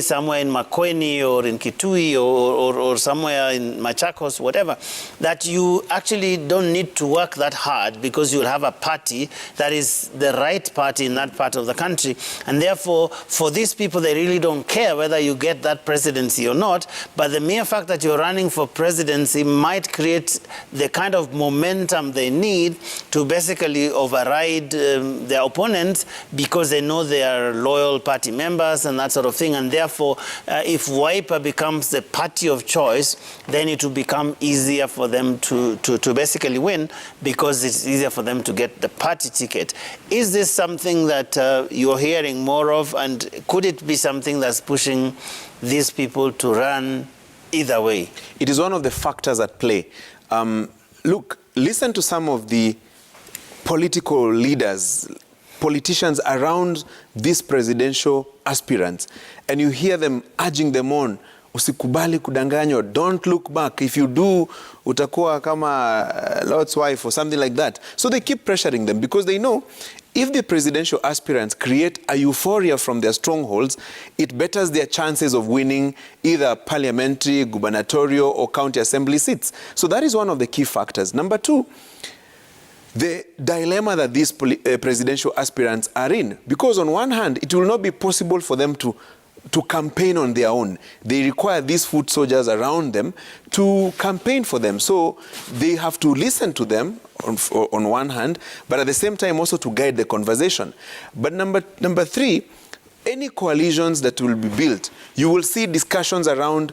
somewhere in Makueni or in Kitui or somewhere in Machakos, whatever, that you actually don't need to work that hard because you'll have a party that is the right party in that part of the country. And therefore, for these people, they really don't care whether you get that presidency or not. But the mere fact that you're running for presidency might create the kind of momentum they need to basically override their opponents, because they know they are loyal party members and that sort of thing. And therefore, if Wiper becomes the party of choice, then it will become easier for them to basically win, because it's easier for them to get the party ticket. Is this something that you're hearing more of, and could it be something that's pushing these people to run either way? It is one of the factors at play. Look, listen to some of the political leaders, politicians around these presidential aspirants, and you hear them urging them on, usikubali kudanganywa, don't look back, if you do, utakuwa kama Lord's wife or something like that. So they keep pressuring them, because they know if the presidential aspirants create a euphoria from their strongholds, it betters their chances of winning either parliamentary, gubernatorial, or county assembly seats. So that is one of the key factors. Number two, the dilemma that these presidential aspirants are in, because on one hand, it will not be possible for them to campaign on their own. They require these foot soldiers around them to campaign for them. So they have to listen to them on one hand, but at the same time also to guide the conversation. But number three, any coalitions that will be built, you will see discussions around,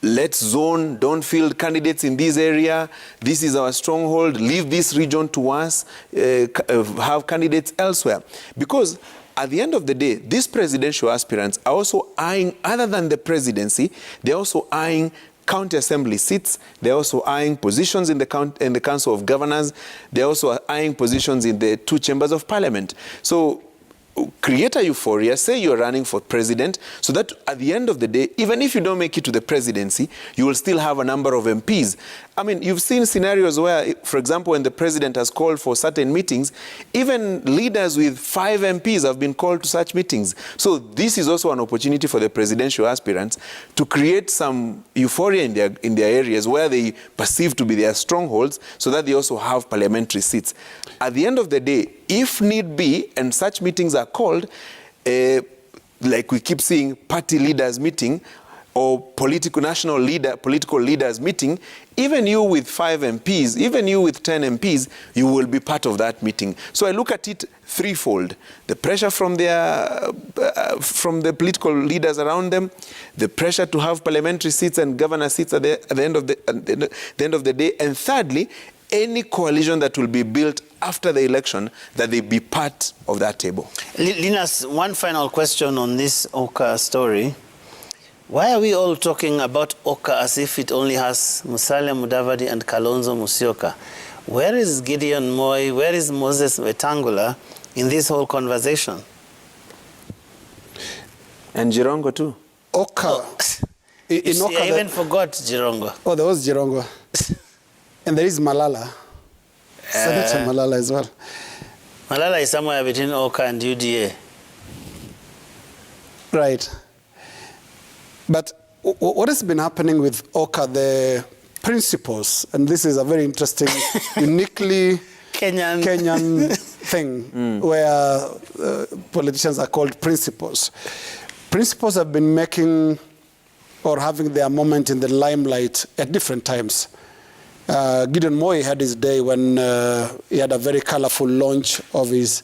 let's zone, don't field candidates in this area, this is our stronghold, leave this region to us, have candidates elsewhere. Because at the end of the day, these presidential aspirants are also eyeing, other than the presidency, they're also eyeing county assembly seats, they're also eyeing positions in the Council of Governors, they're also eyeing positions in the 2 chambers of parliament. So create a euphoria, say you're running for president, so that at the end of the day, even if you don't make it to the presidency, you will still have a number of MPs. I mean, you've seen scenarios where, for example, when the president has called for certain meetings, even leaders with 5 MPs have been called to such meetings. So this is also an opportunity for the presidential aspirants to create some euphoria in their areas where they perceive to be their strongholds, so that they also have parliamentary seats. At the end of the day, if need be, and such meetings are called, like we keep seeing party leaders meeting, or political leaders meeting, even you with 5 MPs, even you with 10 MPs, you will be part of that meeting. So I look at it threefold: the pressure from the political leaders around them, the pressure to have parliamentary seats and governor seats at the end of the day, and thirdly, any coalition that will be built after the election, that they be part of that table. Linus, one final question on this Oka story. Why are we all talking about Oka as if it only has Musalia Mudavadi and Kalonzo Musyoka? Where is Gideon Moi? Where is Moses Wetangula in this whole conversation? And Jirongo too. Oka. Oh. In Oka, I even forgot Jirongo. Oh, there was Jirongo. And there is Malala. Senator Malala as well. Malala is somewhere between Oka and UDA. Right. But what has been happening with Oka, the principles, and this is a very interesting, uniquely Kenyan thing, where politicians are called principals. Principals have been making or having their moment in the limelight at different times. Gideon Moi had his day when he had a very colorful launch of his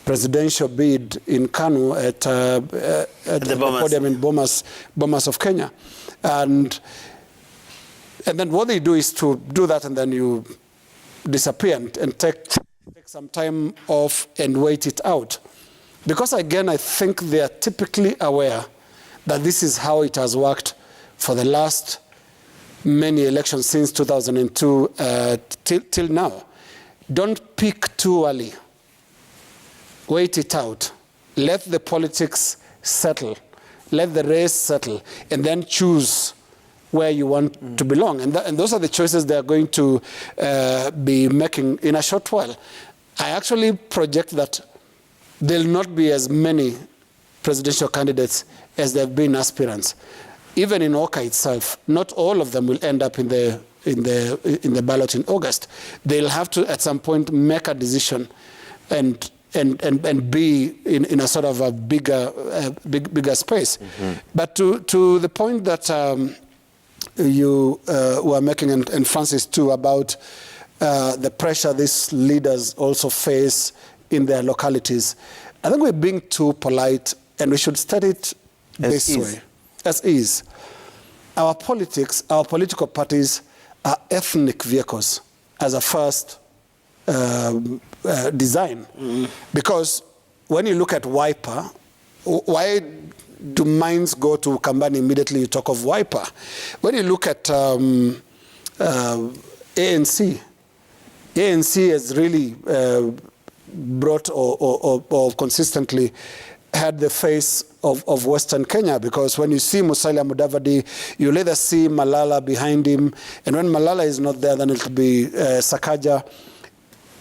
presidential bid in Kanu at the podium in Bomas of Kenya. And then what they do is to do that, and then you disappear and take some time off and wait it out. Because again, I think they are typically aware that this is how it has worked for the last many elections since 2002 till now. Don't pick too early. Wait it out. Let the politics settle. Let the race settle. And then choose where you want to belong. And those are the choices they are going to be making in a short while. I actually project that there will not be as many presidential candidates as they've been aspirants. Even in Oka itself, not all of them will end up in the ballot in August. They'll have to, at some point, make a decision and be in a sort of a bigger space. But to the point that you were making, and Francis too, about the pressure these leaders also face in their localities, I think we're being too polite, and we should study it this way, as is. Our politics, our political parties are ethnic vehicles as a first design. Because when you look at Wiper, why do minds go to Kambani immediately? You talk of Wiper. When you look at ANC has really brought or consistently had the face of Western Kenya, because when you see Musalia Mudavadi, you'll either see Malala behind him, and when Malala is not there, then it'll be Sakaja.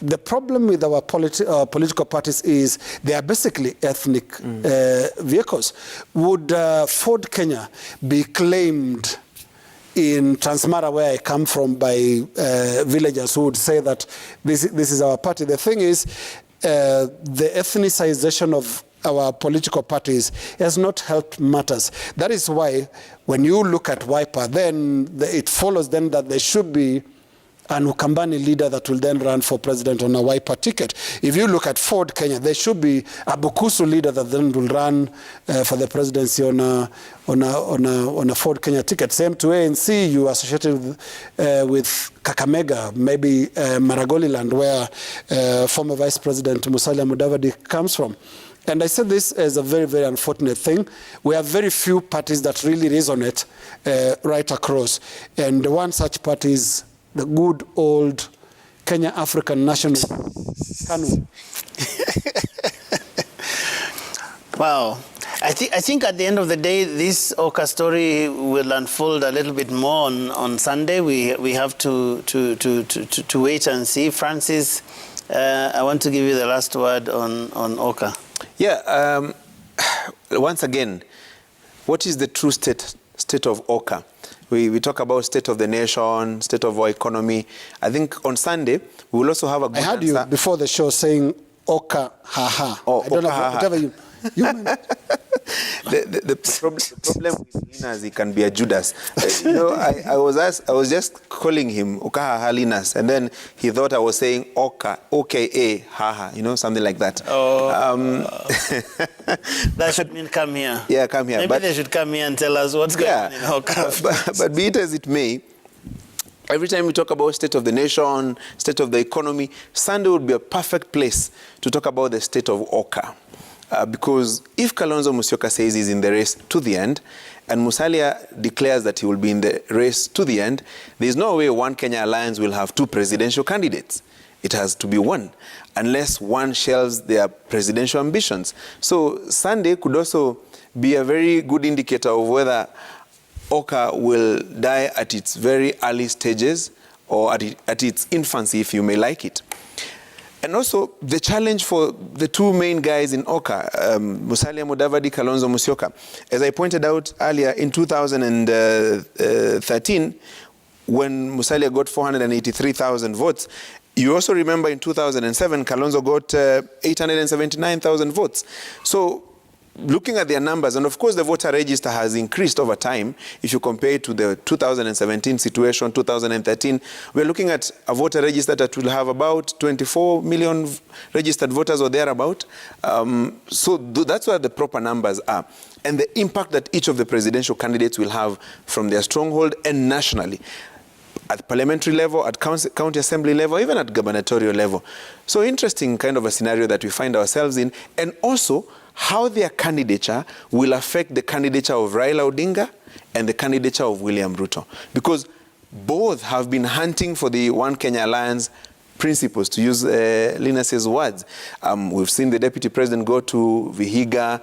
The problem with our political parties is they are basically ethnic vehicles. Would Ford Kenya be claimed in Transmara, where I come from, by villagers who would say that this is our party? The thing is, the ethnicization of our political parties has not helped matters. That is why when you look at Wiper, then it follows then that there should be an Ukambani leader that will then run for president on a Wiper ticket. If you look at Ford Kenya, there should be a Bukusu leader that then will run for the presidency on a Ford Kenya ticket. Same to ANC, you associated with Kakamega, maybe Maragoliland, where former Vice President Musalia Mudavadi comes from. And I said this as a very, very unfortunate thing. We have very few parties that really resonate right across. And one such party is the good old Kenya African National KANU. Wow. I think at the end of the day, this Oka story will unfold a little bit more on Sunday. We have to wait and see. Francis, I want to give you the last word on Oka. Yeah. Once again, what is the true state of Oka? We talk about state of the nation, state of our economy. I think on Sunday, we will also have a good I heard you before the show saying Oka ha-ha. Oh, I don't know, whatever you the problem with Linus, he can be a Judas. I was just calling him Oka ha-ha Linus, and then he thought I was saying Oka, O-K-A, ha-ha, something like that. Oh, that should mean come here. Yeah, come here. Maybe they should come here and tell us what's going on in Oka. But be it as it may, every time we talk about state of the nation, state of the economy, Sunday would be a perfect place to talk about the state of Oka. Because if Kalonzo Musyoka says he's in the race to the end, and Musalia declares that he will be in the race to the end, there's no way One Kenya Alliance will have two presidential candidates. It has to be one, unless one shelves their presidential ambitions. So Sunday could also be a very good indicator of whether Oka will die at its very early stages or at its infancy, if you may like it. And also, the challenge for the two main guys in Oka, Musalia Mudavadi, Kalonzo Musyoka, as I pointed out earlier, in 2013, when Musalia got 483,000 votes, you also remember in 2007, Kalonzo got 879,000 votes. So, looking at their numbers, and of course the voter register has increased over time. If you compare it to the 2017 situation, 2013, we're looking at a voter register that will have about 24 million registered voters or thereabout. So that's where the proper numbers are. And the impact that each of the presidential candidates will have from their stronghold and nationally, at parliamentary level, at county assembly level, even at gubernatorial level. So interesting kind of a scenario that we find ourselves in, and also how their candidature will affect the candidature of Raila Odinga and the candidature of William Ruto. Because both have been hunting for the One Kenya Alliance principles, to use Linus's words. We've seen the deputy president go to Vihiga,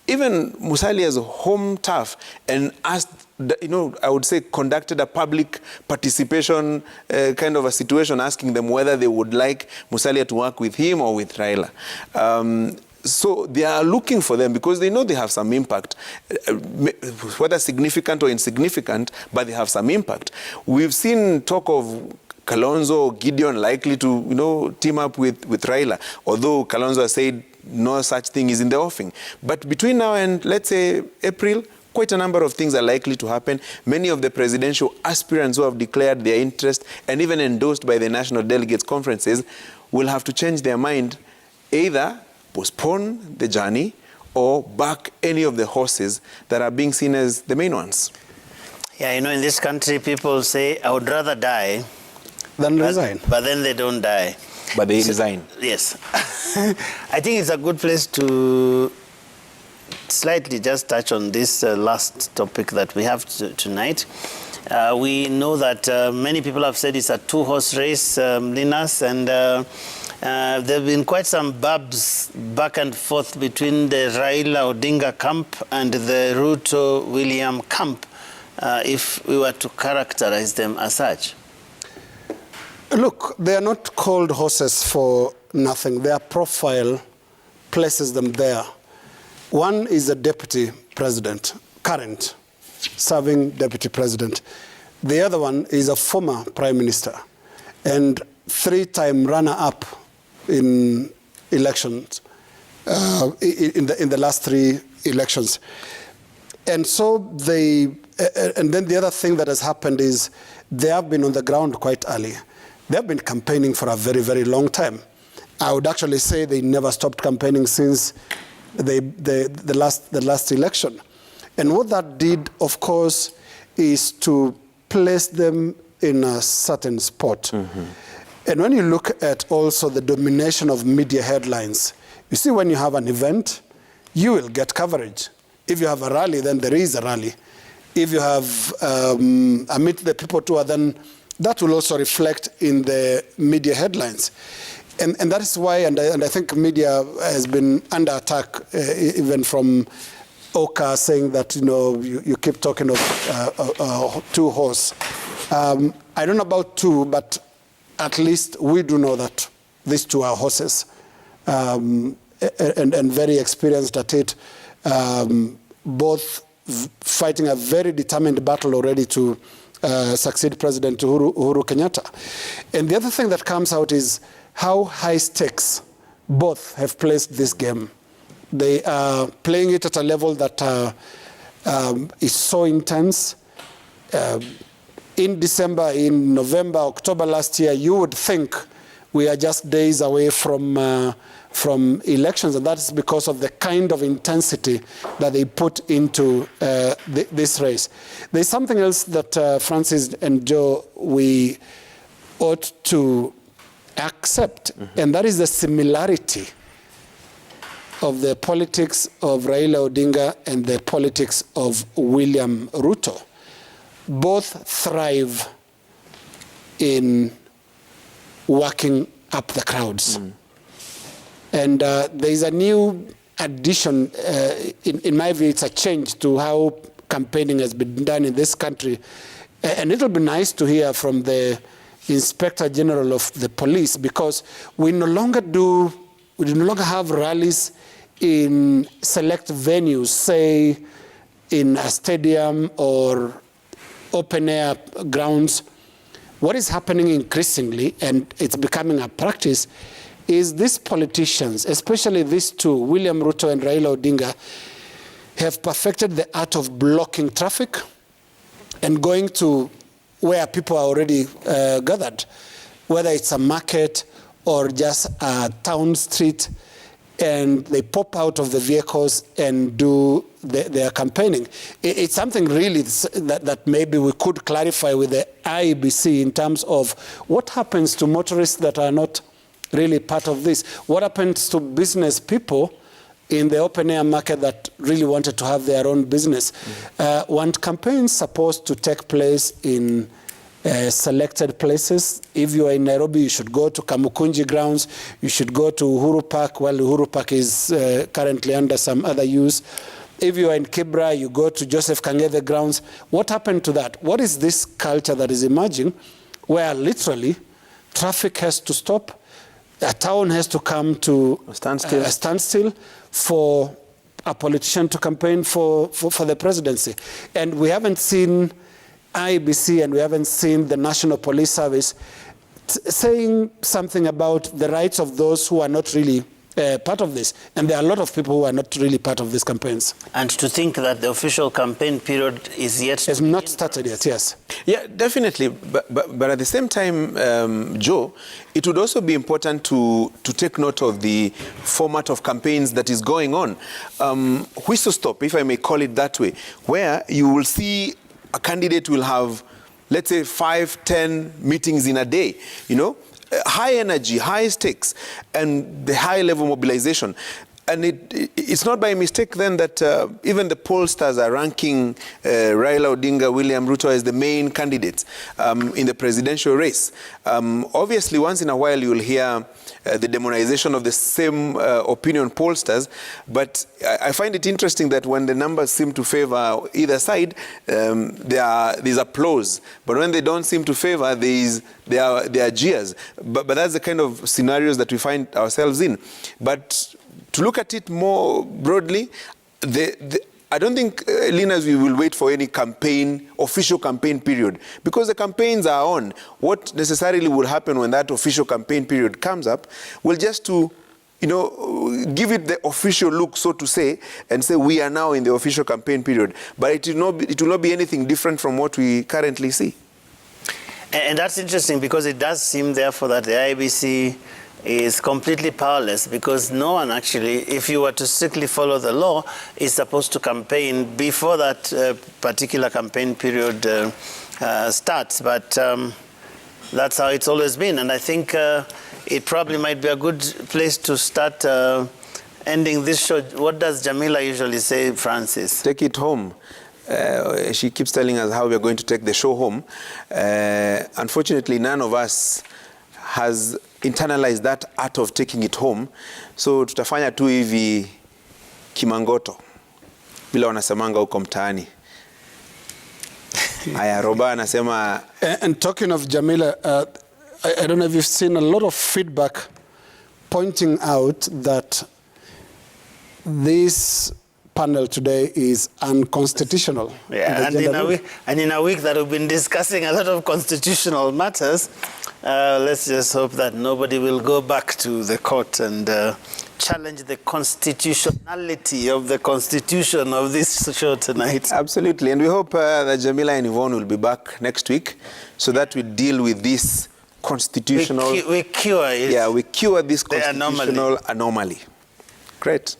even Musalia's home turf, and asked, I would say conducted a public participation kind of a situation, asking them whether they would like Musalia to work with him or with Raila. So they are looking for them because they know they have some impact, whether significant or insignificant, but they have some impact. We've seen talk of Kalonzo, Gideon likely to, team up with Raila, although Kalonzo has said no such thing is in the offing. But between now and, let's say, April, quite a number of things are likely to happen. Many of the presidential aspirants who have declared their interest and even endorsed by the national delegates conferences will have to change their mind, either postpone the journey or back any of the horses that are being seen as the main ones. Yeah, in this country, people say, I would rather die than resign. But then they don't die. But they resign. Yes. I think it's a good place to slightly just touch on this last topic that we have tonight. We know that many people have said it's a two-horse race, Linus, and there have been quite some barbs back and forth between the Raila Odinga camp and the Ruto William camp, if we were to characterize them as such. Look, they are not called horses for nothing. Their profile places them there. One is a deputy president, current, serving deputy president. The other one is a former prime minister and three-time runner-up in elections, in the last three elections. And so and then the other thing that has happened is they have been on the ground quite early. They have been campaigning for a very, very long time. I would actually say they never stopped campaigning since the last election. And what that did, of course, is to place them in a certain spot. Mm-hmm. And when you look at also the domination of media headlines, you see when you have an event, you will get coverage. If you have a rally, then there is a rally. If you have a Meet the People tour, then that will also reflect in the media headlines. And that is why, and I think media has been under attack, even from Oka saying that, you keep talking of two-horse. I don't know about two, but at least we do know that these two are horses, and very experienced at it, both fighting a very determined battle already to succeed President Uhuru Kenyatta. And the other thing that comes out is how high stakes both have placed this game. They are playing it at a level that is so intense. In December, in November, October last year, you would think we are just days away from elections, and that's because of the kind of intensity that they put into this race. There's something else that Francis and Joe, we ought to accept, and that is the similarity of the politics of Raila Odinga and the politics of William Ruto. Both thrive in working up the crowds. And there is a new addition, in my view, it's a change to how campaigning has been done in this country. And it'll be nice to hear from the Inspector General of the police, because we no longer have rallies in select venues, say in a stadium or open air grounds. What is happening increasingly, and it's becoming a practice, is these politicians, especially these two, William Ruto and Raila Odinga, have perfected the art of blocking traffic and going to where people are already gathered, whether it's a market or just a town street, and they pop out of the vehicles and do their campaigning. It's something really that maybe we could clarify with the IEBC in terms of what happens to motorists that are not really part of this. What happens to business people in the open air market that really wanted to have their own business? One campaign is supposed to take place in selected places. If you are in Nairobi, you should go to Kamukunji grounds. You should go to Uhuru Park, while Uhuru Park is currently under some other use. If you are in Kibra, you go to Joseph Kang'ethe grounds. What happened to that? What is this culture that is emerging where literally traffic has to stop? a town has to come to a standstill for a politician to campaign for the presidency. And we haven't seen IEBC and we haven't seen the National Police Service saying something about the rights of those who are not really part of this. And there are a lot of people who are not really part of these campaigns. And to think that the official campaign period is yet... Has not started yet, yes. Yeah, definitely. But at the same time, Joe, it would also be important to take note of the format of campaigns that is going on. Whistle stop, if I may call it that way, where you will see a candidate will have, let's say, 5-10 meetings in a day, you know, high energy, high stakes, and the high level mobilization. And it's not by mistake then that even the pollsters are ranking Raila Odinga, William Ruto as the main candidates in the presidential race. Obviously, once in a while you'll hear the demonization of the same opinion pollsters, but I find it interesting that when the numbers seem to favor either side, there's applause. But when they don't seem to favor, there are jeers. But that's the kind of scenarios that we find ourselves in. But to look at it more broadly, I don't think, Linus, we will wait for any official campaign period, because the campaigns are on. What necessarily will happen when that official campaign period comes up will just to, you know, give it the official look, so to say, and say we are now in the official campaign period. But it will not be anything different from what we currently see. And that's interesting, because it does seem, therefore, that the IEBC is completely powerless, because no one actually, if you were to strictly follow the law, is supposed to campaign before that particular campaign period starts. But that's how it's always been. And I think it probably might be a good place to start ending this show. What does Jamila usually say, Francis? Take it home. She keeps telling us how we are going to take the show home. Unfortunately, none of us has internalized that art of taking it home. So tutafanya tu hivi kimangoto, bila wanasemanga huko mtaani. Aya, Roba anasema... And talking of Jamila, I don't know if you've seen a lot of feedback pointing out that this panel today is unconstitutional. Yeah, and in a week that we've been discussing a lot of constitutional matters, let's just hope that nobody will go back to the court and challenge the constitutionality of the constitution of this show tonight. Absolutely, and we hope that Jamila and Yvonne will be back next week so that we deal with this constitutional... We cure it. Yeah, we cure this constitutional anomaly. Great.